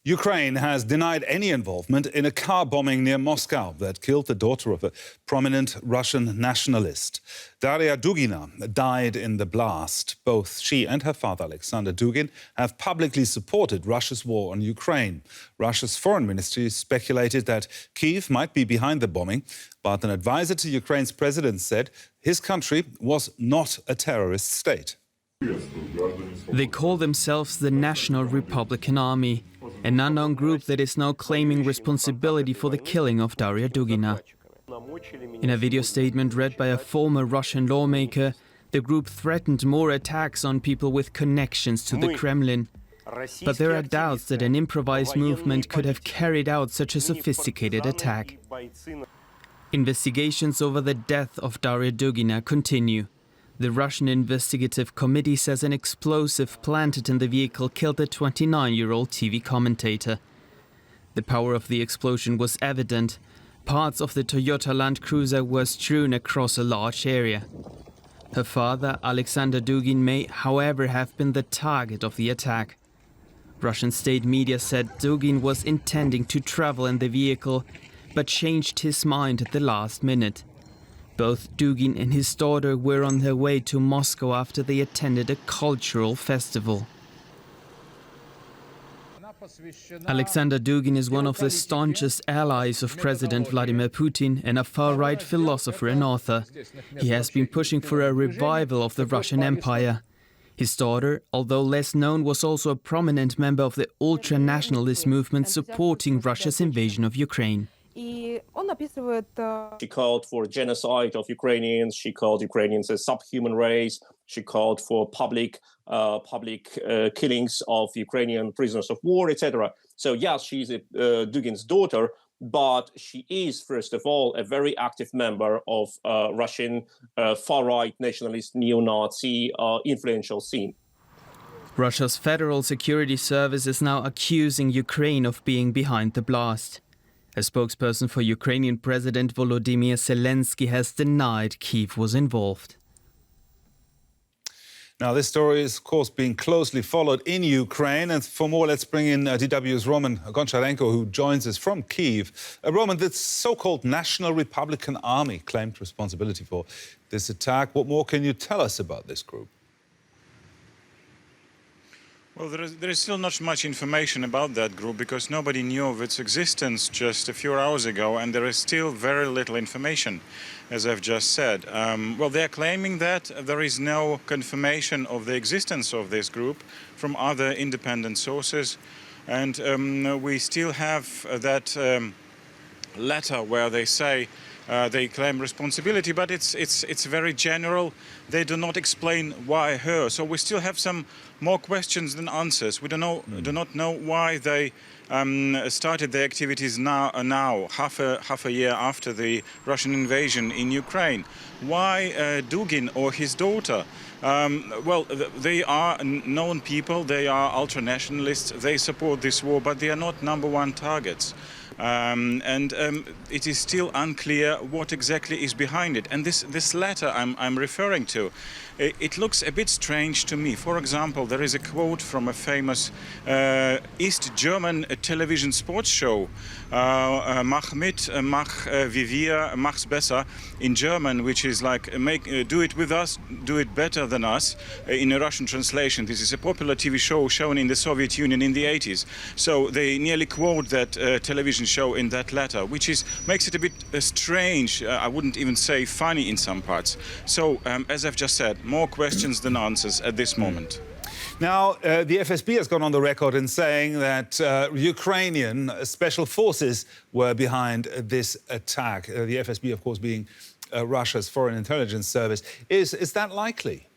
Ukraine has denied any involvement in a car bombing near Moscow that killed the daughter of a prominent Russian nationalist. Daria Dugina died in the blast. Both she and her father, Alexander Dugin, have publicly supported Russia's war on Ukraine. Russia's foreign ministry speculated that Kyiv might be behind the bombing, but an advisor to Ukraine's president said his country was not a terrorist state. They call themselves the National Republican Army, an unknown group that is now claiming responsibility for the killing of Daria Dugina. In a video statement read by a former Russian lawmaker, the group threatened more attacks on people with connections to the Kremlin. But there are doubts that an improvised movement could have carried out such a sophisticated attack. Investigations over the death of Daria Dugina continue. The Russian investigative committee says an explosive planted in the vehicle killed the 29-year-old TV commentator. The power of the explosion was evident. Parts of the Toyota Land Cruiser were strewn across a large area. Her father, Alexander Dugin, may, however, have been the target of the attack. Russian state media said Dugin was intending to travel in the vehicle, but changed his mind at the last minute. Both Dugin and his daughter were on their way to Moscow after they attended a cultural festival. Alexander Dugin is one of the staunchest allies of President Vladimir Putin and a far-right philosopher and author. He has been pushing for a revival of the Russian Empire. His daughter, although less known, was also a prominent member of the ultra-nationalist movement supporting Russia's invasion of Ukraine. She called for genocide of Ukrainians. She called Ukrainians a subhuman race. She called for public killings of Ukrainian prisoners of war, etc. So yes, she's Dugin's daughter, but she is, first of all, a very active member of Russian far-right nationalist neo-Nazi influential scene. Russia's Federal Security Service is now accusing Ukraine of being behind the blast. A spokesperson for Ukrainian President Volodymyr Zelensky has denied Kyiv was involved. Now, this story is, of course, being closely followed in Ukraine. And for more, let's bring in DW's Roman Goncharenko, who joins us from Kyiv. Roman, the so-called National Republican Army claimed responsibility for this attack. What more can you tell us about this group? Well, there is still not much information about that group because nobody knew of its existence just a few hours ago, and there is still very little information, as I've just said. Well, they're claiming that there is no confirmation of the existence of this group from other independent sources, and we still have that letter where they say they claim responsibility, but it's very general. They do not explain why her. So we still have some more questions than answers. We do not know why they started their activities now, half a year after the Russian invasion in Ukraine. Why Dugin or his daughter? Well, they are known people. They are ultra-nationalists. They support this war, but they are not #1 targets. It is still unclear what exactly is behind it. And this letter I'm referring to, it looks a bit strange to me. For example, there is a quote from a famous East German television sports show, Mach mit, mach wie wir, mach's besser, in German, which is like do it with us, do it better than us, in a Russian translation. This is a popular TV show shown in the Soviet Union in the 80s. So they nearly quote that television show in that letter, which makes it a bit strange. I wouldn't even say funny in some parts. So, as I've just said, more questions than answers at this moment. Now, the FSB has gone on the record in saying that Ukrainian special forces were behind this attack. The FSB, of course, being Russia's foreign intelligence service. Is that likely?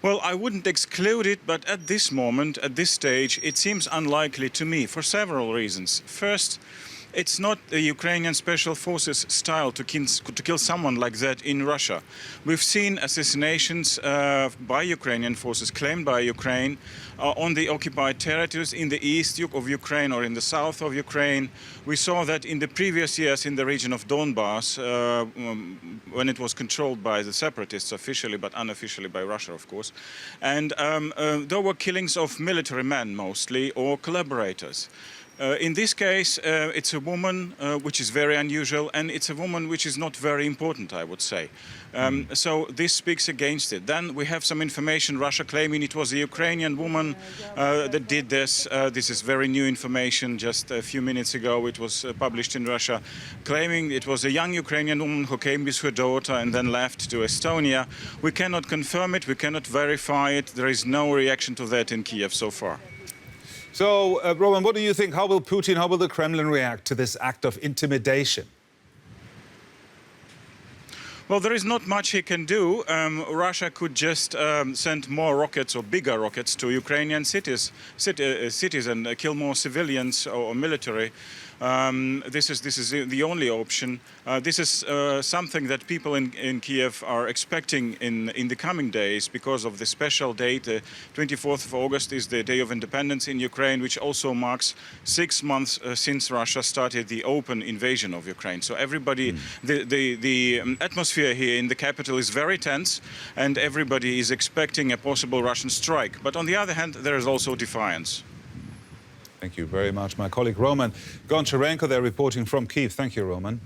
Well, I wouldn't exclude it, but at this moment, at this stage, it seems unlikely to me for several reasons. First, it's not the Ukrainian special forces style to kill someone like that in Russia. We've seen assassinations by Ukrainian forces, claimed by Ukraine, on the occupied territories in the east of Ukraine or in the south of Ukraine. We saw that in the previous years in the region of Donbass, when it was controlled by the separatists officially, but unofficially by Russia, of course. And there were killings of military men mostly, or collaborators. In this case, it's a woman, which is very unusual, and it's a woman which is not very important, I would say. So this speaks against it. Then we have some information, Russia claiming it was a Ukrainian woman that did this. This is very new information. Just a few minutes ago it was published in Russia, claiming it was a young Ukrainian woman who came with her daughter and then left to Estonia. We cannot confirm it, we cannot verify it. There is no reaction to that in Kyiv so far. So, Roman, what do you think? How will Putin, how will the Kremlin react to this act of intimidation? Well, there is not much he can do. Russia could just send more rockets or bigger rockets to Ukrainian cities and kill more civilians or military. This is the only option. This is something that people in Kyiv are expecting in the coming days because of the special date. The 24th of August is the Day of Independence in Ukraine, which also marks 6 months since Russia started the open invasion of Ukraine. So everybody, the atmosphere here in the capital is very tense, and everybody is expecting a possible Russian strike. But on the other hand, there is also defiance. Thank you very much. My colleague Roman Goncharenko there reporting from Kyiv. Thank you, Roman.